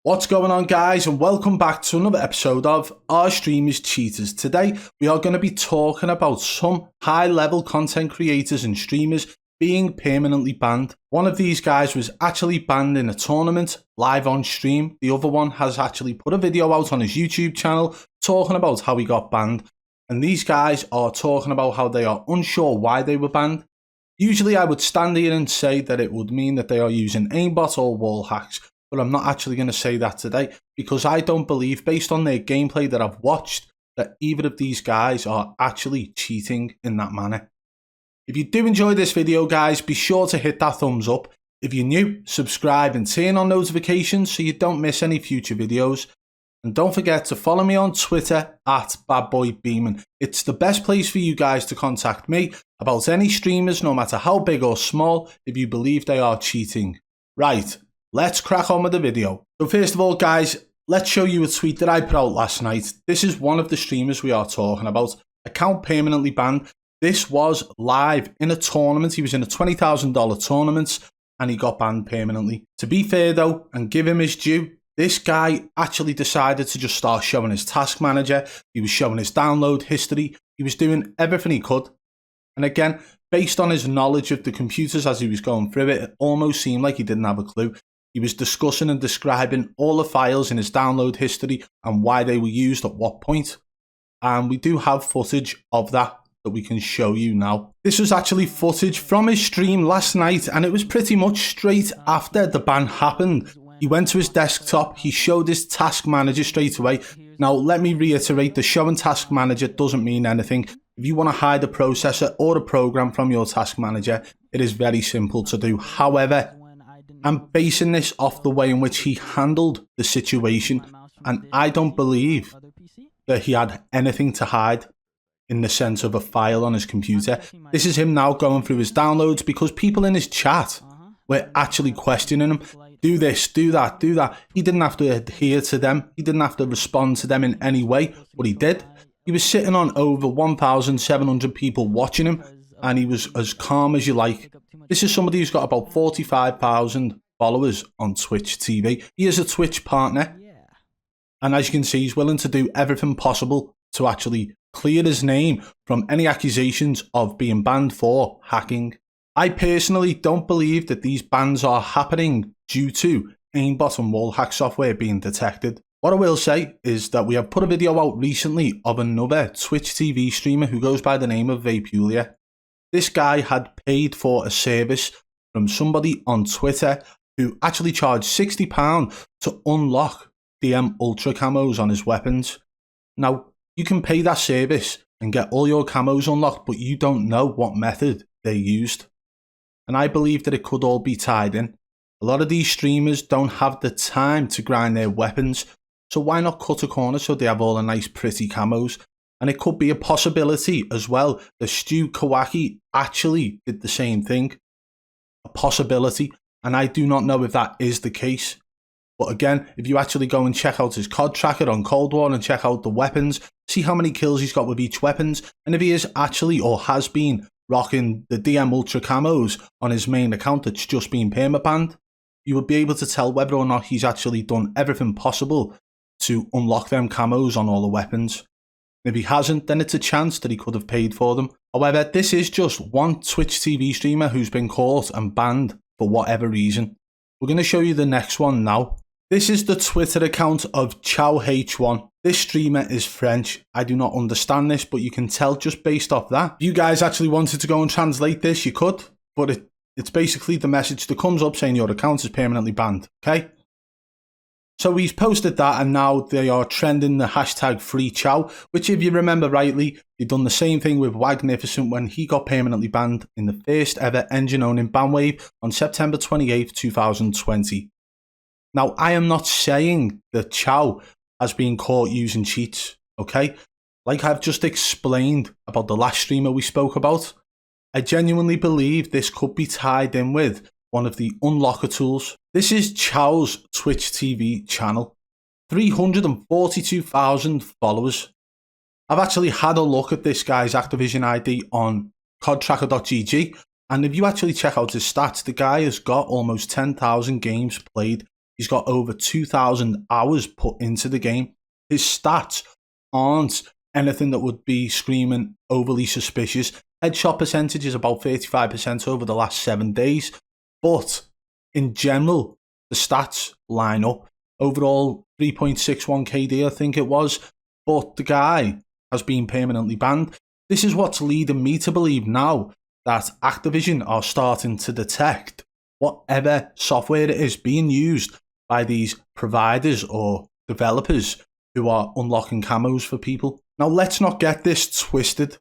What's going on, guys, and welcome back to another episode of Our Streamers Cheaters. Today we are going to be talking about some high level content creators and streamers being permanently banned. One of these guys was actually banned in a tournament live on stream. The other one has actually put a video out on his YouTube channel talking about how he got banned, and these guys are talking about how they are unsure why they were banned. Usually I would stand here and say that it would mean that they are using aimbot or wall hacks, but I'm not actually going to say that today because I don't believe, based on their gameplay that I've watched, that either of these guys are actually cheating in that manner. If you do enjoy this video, guys, be sure to hit that thumbs up. If you're new, subscribe and turn on notifications so you don't miss any future videos. And don't forget to follow me on Twitter at BadBoy Beaman. It's the best place for you guys to contact me about any streamers, no matter how big or small, if you believe they are cheating. Right. Let's crack on with the video. So first of all, guys, let's show you a tweet that I put out last night. This is one of the streamers we are talking about. Account permanently banned. This was live in a tournament. He was in a $20,000 tournament and he got banned permanently. To be fair though, and give him his due, this guy actually decided to just start showing his task manager. He was showing his download history. He was doing everything he could. And again, based on his knowledge of the computers as he was going through it, it almost seemed like he didn't have a clue. He was discussing and describing all the files in his download history and why they were used at what point. And we do have footage of that we can show you now. This was actually footage from his stream last night, and it was pretty much straight after the ban happened. He went to his desktop, he showed his task manager straight away. Now, let me reiterate, the showing task manager doesn't mean anything. If you want to hide a processor or a program from your task manager, it is very simple to do. However, I'm basing this off the way in which he handled the situation, and I don't believe that he had anything to hide in the sense of a file on his computer. This is him now going through his downloads because people in his chat were actually questioning him. Do this, do that, do that. He didn't have to adhere to them. He didn't have to respond to them in any way, but he did. He was sitting on over 1,700 people watching him, and he was as calm as you like. This is somebody who's got about 45,000 followers on Twitch TV. He is a Twitch partner. And as you can see, he's willing to do everything possible to actually clear his name from any accusations of being banned for hacking. I personally don't believe that these bans are happening due to aimbot and wall hack software being detected. What I will say is that we have put a video out recently of another Twitch TV streamer who goes by the name of Vapulia. This guy had paid for a service from somebody on Twitter who actually charged £60 to unlock DM Ultra camos on his weapons. Now, you can pay that service and get all your camos unlocked, but you don't know what method they used. And I believe that it could all be tied in. A lot of these streamers don't have the time to grind their weapons, so why not cut a corner so they have all the nice pretty camos? And it could be a possibility as well that STUKAWAKI actually did the same thing. A possibility, and I do not know if that is the case. But again, if you actually go and check out his COD tracker on Cold War and check out the weapons, see how many kills he's got with each weapons, and if he is actually or has been rocking the DM Ultra camos on his main account that's just been permabanned, you would be able to tell whether or not he's actually done everything possible to unlock them camos on all the weapons. If he hasn't, then it's a chance that he could have paid for them. However, this is just one Twitch TV streamer who's been caught and banned for whatever reason. We're going to show you the next one now. This is the Twitter account of CHOWH1. This streamer is French. I do not understand this, but you can tell just based off that. If you guys actually wanted to go and translate this, you could, but it's basically the message that comes up saying your account is permanently banned, okay? So he's posted that, and now they are trending the hashtag #FreeChow, which, if you remember rightly, they've done the same thing with Wagnificent when he got permanently banned in the first ever engine-owning ban wave on September 28th, 2020. Now, I am not saying that Chow has been caught using cheats, okay? Like I've just explained about the last streamer we spoke about, I genuinely believe this could be tied in with one of the unlocker tools. This is Chow's Twitch TV channel. 342,000 followers. I've actually had a look at this guy's Activision ID on codtracker.gg, and if you actually check out his stats, the guy has got almost 10,000 games played He's got over 2,000 hours put into the game. His stats aren't anything that would be screaming overly suspicious. Headshot percentage is about 35% over the last 7 days. But in general, the stats line up. Overall, 3.61 KD, I think it was. But the guy has been permanently banned. This is what's leading me to believe now that Activision are starting to detect whatever software it is being used by these providers or developers who are unlocking camos for people. Now, let's not get this twisted.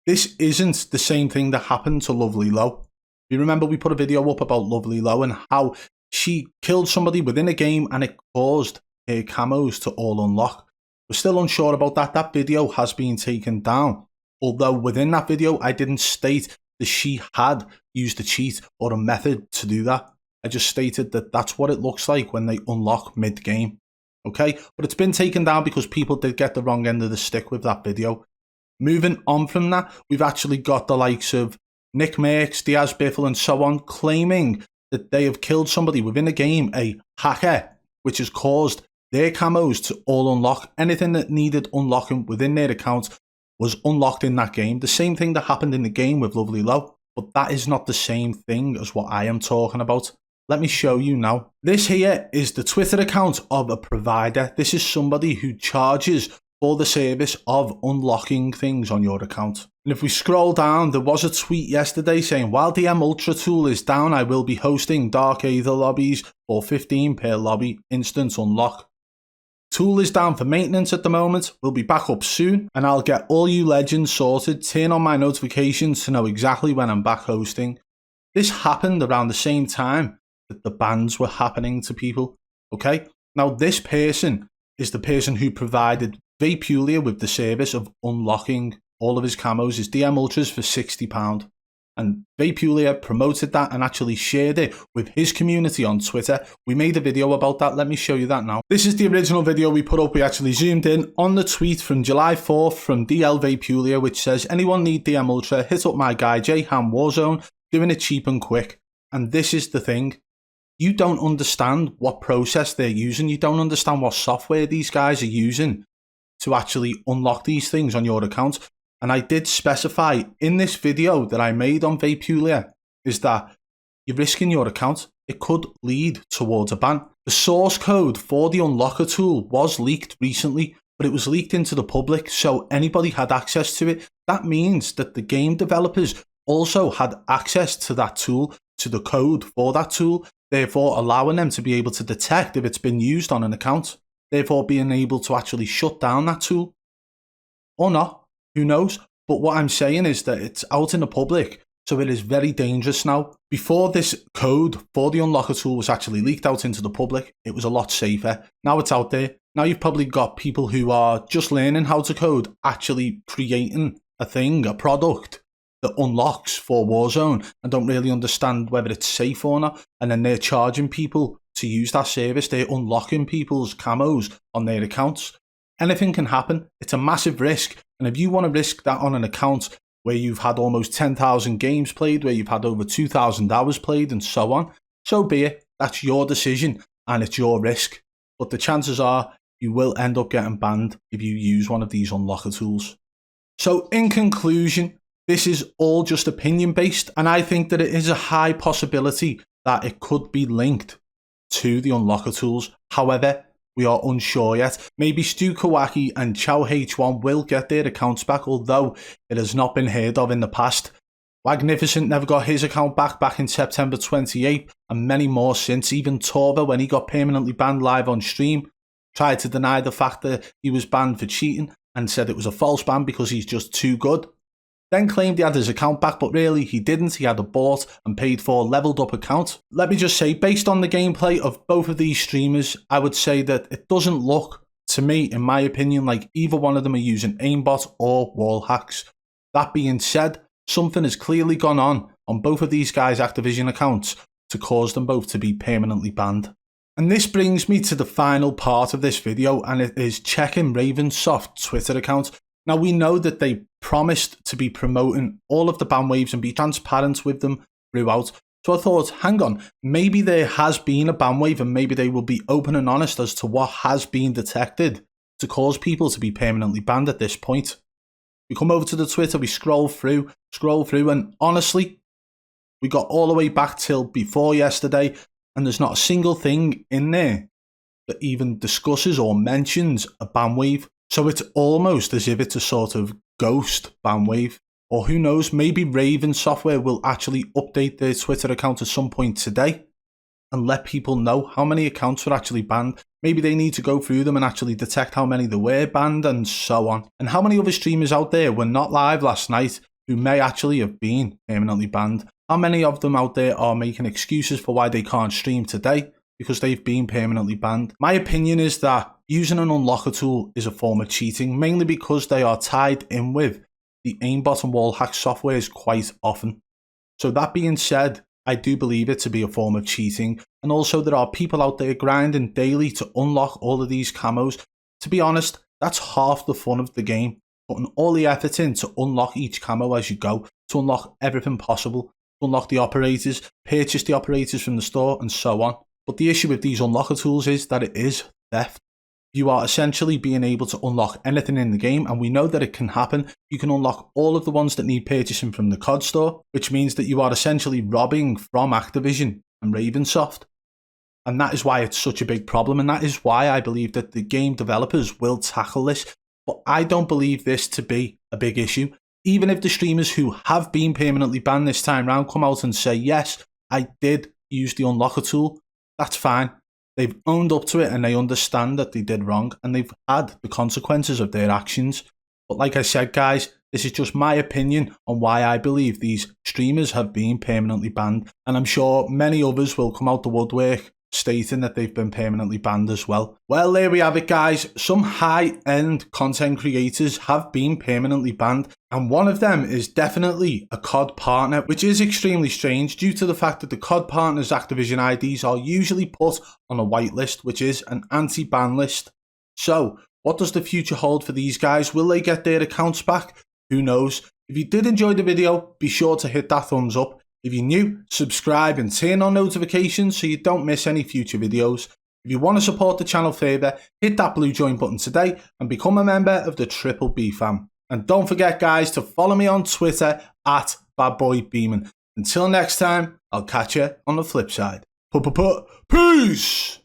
This isn't the same thing that happened to Lovely Low. You remember we put a video up about Lovely Low and how she killed somebody within a game and it caused her camos to all unlock. We're still unsure about that. That video has been taken down. Although within that video, I didn't state that she had used a cheat or a method to do that. I just stated that that's what it looks like when they unlock mid-game. Okay? But it's been taken down because people did get the wrong end of the stick with that video. Moving on from that, we've actually got the likes of Nick Merckx, Diaz Biffle and so on claiming that they have killed somebody within a game, a hacker, which has caused their camos to all unlock. Anything that needed unlocking within their account was unlocked in that game. The same thing that happened in the game with Lovely Low, but that is not the same thing as what I am talking about. Let me show you now. This here is the Twitter account of a provider. This is somebody who charges for the service of unlocking things on your account. And if we scroll down, there was a tweet yesterday saying, while DM Ultra tool is down, I will be hosting Dark Aether lobbies for 15 per lobby, instant unlock. Tool is down for maintenance at the moment. We'll be back up soon and I'll get all you legends sorted. Turn on my notifications to know exactly when I'm back hosting. This happened around the same time that the bans were happening to people. Okay, now this person is the person who provided Vapulia with the service of unlocking all of his camos, his DM Ultras for £60. And Vapulia promoted that and actually shared it with his community on Twitter. We made a video about that. Let me show you that now. This is the original video we put up. We actually zoomed in on the tweet from July 4th from DL Vapulia, which says, anyone need DM Ultra, hit up my guy J-Ham Warzone, doing it cheap and quick. And this is the thing. You don't understand what process they're using. You don't understand what software these guys are using to actually unlock these things on your account. And I did specify in this video that I made on Vapulia is that you're risking your account. It could lead towards a ban. The source code for the unlocker tool was leaked recently, but it was leaked into the public, so anybody had access to it. That means that the game developers also had access to that tool, to the code for that tool, therefore allowing them to be able to detect if it's been used on an account, therefore being able to actually shut down that tool. Or not. Who knows? But what I'm saying is that it's out in the public, so it is very dangerous now. Before this code for the unlocker tool was actually leaked out into the public, it was a lot safer. Now it's out there. Now you've probably got people who are just learning how to code, actually creating a thing, a product that unlocks for Warzone and don't really understand whether it's safe or not. And then they're charging people to use that service. They're unlocking people's camos on their accounts. Anything can happen. It's a massive risk. And if you want to risk that on an account where you've had almost 10,000 games played, where you've had over 2,000 hours played and so on, so be it. That's your decision and it's your risk. But the chances are you will end up getting banned if you use one of these unlocker tools. So in conclusion, this is all just opinion based, and I think that it is a high possibility that it could be linked to the unlocker tools. However, we are unsure yet. Maybe STUKAWAKI and CHOWH1 will get their accounts back, although it has not been heard of in the past. Magnificent never got his account back in September 28th, and many more since. Even Torva, when he got permanently banned live on stream, tried to deny the fact that he was banned for cheating and said it was a false ban because he's just too good. Then claimed he had his account back, but really he didn't. He had a bought and paid for leveled up account. Let me just say, based on the gameplay of both of these streamers, I would say that it doesn't look, to me, in my opinion, like either one of them are using aimbot or wall hacks. That being said, something has clearly gone on both of these guys' Activision accounts to cause them both to be permanently banned. And this brings me to the final part of this video, and it is checking Ravensoft's Twitter account. Now, we know that they promised to be promoting all of the ban waves and be transparent with them throughout, So I thought, hang on, maybe there has been a ban wave and maybe they will be open and honest as to what has been detected to cause people to be permanently banned at this point. We come over to the Twitter, we scroll through, and honestly, we got all the way back till before yesterday, and there's not a single thing in there that even discusses or mentions a ban wave. So it's almost as if it's a sort of ghost ban wave. Or who knows, maybe Raven Software will actually update their Twitter account at some point today and let people know how many accounts were actually banned. Maybe they need to go through them and actually detect how many there were banned and so on. And how many other streamers out there were not live last night who may actually have been permanently banned. How many of them out there are making excuses for why they can't stream today because they've been permanently banned? My opinion is that using an unlocker tool is a form of cheating, mainly because they are tied in with the aimbot and wall hack softwares quite often. So that being said, I do believe it to be a form of cheating, and also there are people out there grinding daily to unlock all of these camos. To be honest, that's half the fun of the game, putting all the effort in to unlock each camo as you go, to unlock everything possible, to unlock the operators, purchase the operators from the store, and so on. But the issue with these unlocker tools is that it is theft. You are essentially being able to unlock anything in the game, and we know that it can happen. You can unlock all of the ones that need purchasing from the COD store, which means that you are essentially robbing from Activision and Ravensoft. And that is why it's such a big problem, and that is why I believe that the game developers will tackle this. But I don't believe this to be a big issue. Even if the streamers who have been permanently banned this time round come out and say, yes, I did use the unlocker tool, that's fine. They've owned up to it and they understand that they did wrong and they've had the consequences of their actions. But like I said, guys, this is just my opinion on why I believe these streamers have been permanently banned. And I'm sure many others will come out the woodwork stating that they've been permanently banned as well. Well, there we have it, guys. Some high-end content creators have been permanently banned, and one of them is definitely a COD partner, which is extremely strange due to the fact that the COD partners' Activision IDs are usually put on a whitelist, which is an anti-ban list. So, what does the future hold for these guys? Will they get their accounts back? Who knows? If you did enjoy the video, be sure to hit that thumbs up. If you're new, subscribe and turn on notifications so you don't miss any future videos. If you want to support the channel further, hit that blue join button today and become a member of the Triple B fam. And don't forget, guys, to follow me on Twitter at BadBoy Beaman. Until next time, I'll catch you on the flip side. Peace!